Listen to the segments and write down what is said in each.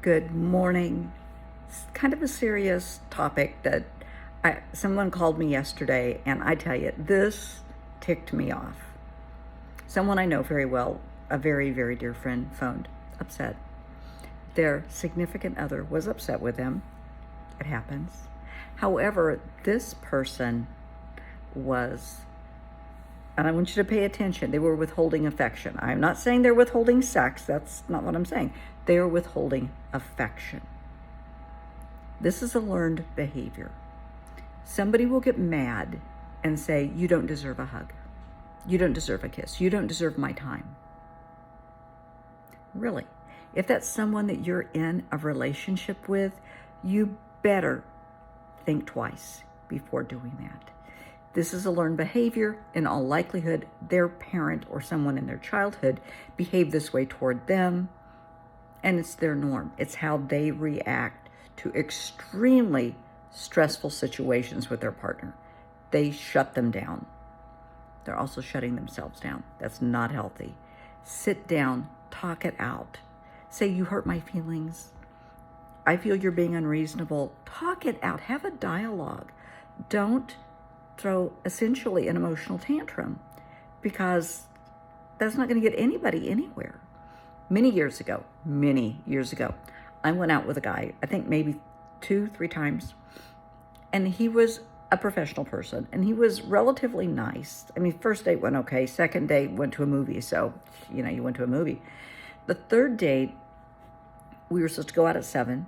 Good morning. It's kind of a serious topic that someone called me yesterday, and I tell you, this ticked me off. Someone I know very well, a very, very dear friend, phoned, upset. Their significant other was upset with them. It happens. However, this person was, and I want you to pay attention, they were withholding affection. I'm not saying they're withholding sex. That's not what I'm saying. They are withholding affection. This is a learned behavior. Somebody will get mad and say, you don't deserve a hug. You don't deserve a kiss. You don't deserve my time. Really, if that's someone that you're in a relationship with, you better think twice before doing that. This is a learned behavior. In all likelihood, their parent or someone in their childhood behaved this way toward them, and it's their norm. It's how they react to extremely stressful situations with their partner. They shut them down. They're also shutting themselves down. That's not healthy. Sit down, talk it out. Say, you hurt my feelings. I feel you're being unreasonable. Talk it out. Have a dialogue. Don't throw essentially an emotional tantrum, because that's not going to get anybody anywhere. Many years ago, I went out with a guy, I think maybe 2-3 times, and he was a professional person, and he was relatively nice. I mean, first date went okay. Second date went to a movie, so, you went to a movie. The third date, we were supposed to go out at 7,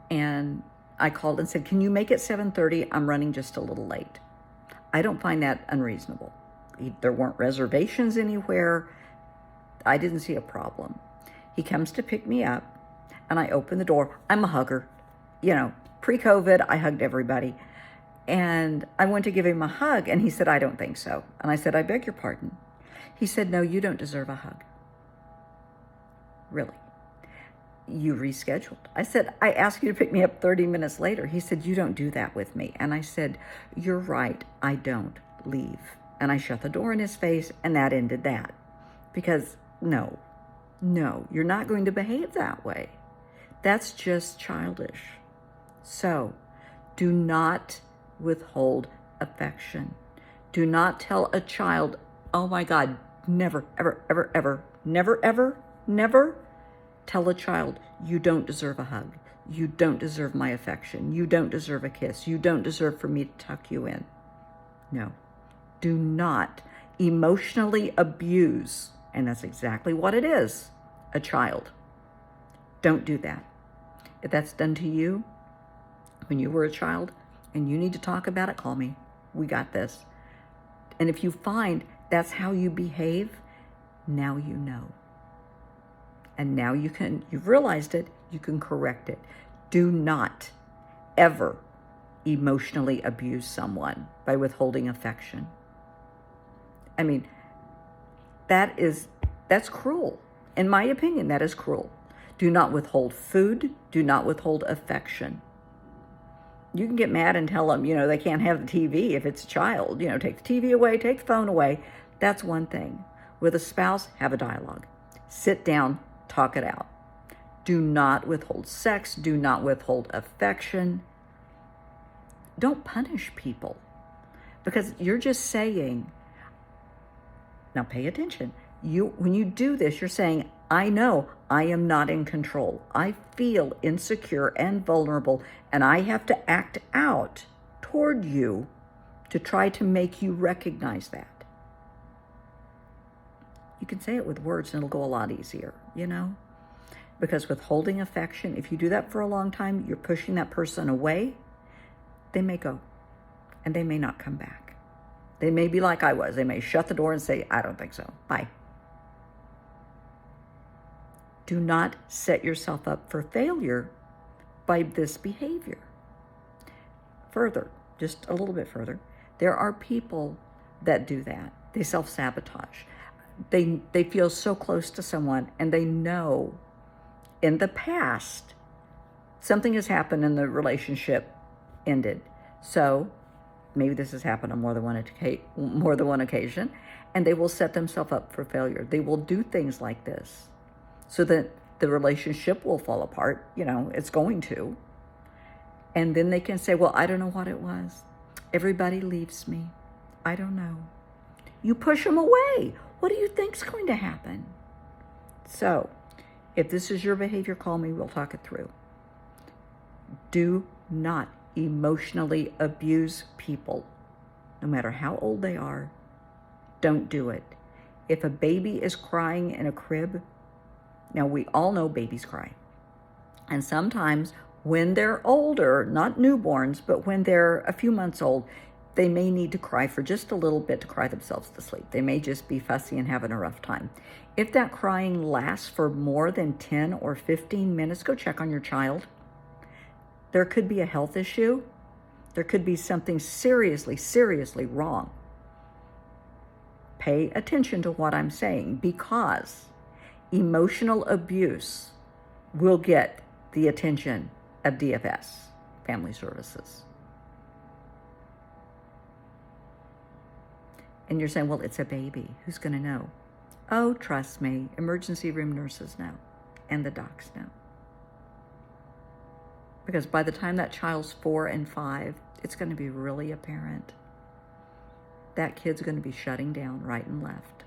and I called and said, can you make it 7:30? I'm running just a little late. I don't find that unreasonable. There weren't reservations anywhere. I didn't see a problem. He comes to pick me up, and I open the door. I'm a hugger. Pre-COVID, I hugged everybody. And I went to give him a hug, and he said, I don't think so. And I said, I beg your pardon. He said, no, you don't deserve a hug. Really? You rescheduled. I said, I asked you to pick me up 30 minutes later. He said, you don't do that with me. And I said, you're right, I don't. Leave. And I shut the door in his face, and that ended that. Because no, you're not going to behave that way. That's just childish. So do not withhold affection. Do not tell a child, oh my God, never, ever, ever, ever, never, ever, never tell a child, you don't deserve a hug. You don't deserve my affection. You don't deserve a kiss. You don't deserve for me to tuck you in. No. Do not emotionally abuse, and that's exactly what it is, a child. Don't do that. If that's done to you when you were a child and you need to talk about it, call me. We got this. And if you find that's how you behave, now you know. And now you've realized it, you can correct it. Do not ever emotionally abuse someone by withholding affection. I mean, that's cruel. In my opinion, that is cruel. Do not withhold food. Do not withhold affection. You can get mad and tell them, they can't have the TV if it's a child. Take the TV away, take the phone away. That's one thing. With a spouse, have a dialogue. Sit down, talk it out. Do not withhold sex. Do not withhold affection. Don't punish people, because you're just saying, now pay attention. When you do this, you're saying, I know I am not in control. I feel insecure and vulnerable, and I have to act out toward you to try to make you recognize that. You can say it with words, and it'll go a lot easier, Because withholding affection, if you do that for a long time, you're pushing that person away. They may go, and they may not come back. They may be like I was. They may shut the door and say, I don't think so. Bye. Do not set yourself up for failure by this behavior. Further, just a little bit further, there are people that do that. They self-sabotage. They feel so close to someone, and they know in the past something has happened and the relationship ended. So maybe this has happened on more than one occasion, and they will set themselves up for failure. They will do things like this so that The relationship will fall apart. It's going to. And then they can say, well, I don't know what it was. Everybody leaves me. I don't know. You push them away. What do you think's going to happen? So, if this is your behavior, call me. We'll talk it through. Do not emotionally abuse people, no matter how old they are. Don't do it. If a baby is crying in a crib, now we all know babies cry. And sometimes when they're older, not newborns, but when they're a few months old, they may need to cry for just a little bit to cry themselves to sleep. They may just be fussy and having a rough time. If that crying lasts for more than 10 or 15 minutes, go check on your child. There could be a health issue. There could be something seriously, seriously wrong. Pay attention to what I'm saying, because emotional abuse will get the attention of DFS, Family Services. And you're saying, well, it's a baby. Who's going to know? Oh, trust me, emergency room nurses know, and the docs know. Because by the time that child's 4 and 5, it's going to be really apparent. That kid's going to be shutting down right and left.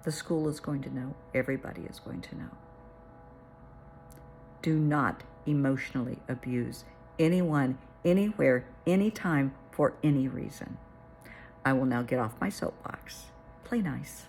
The school is going to know. Everybody is going to know. Do not emotionally abuse anyone, anywhere, anytime, for any reason. I will now get off my soapbox. Play nice.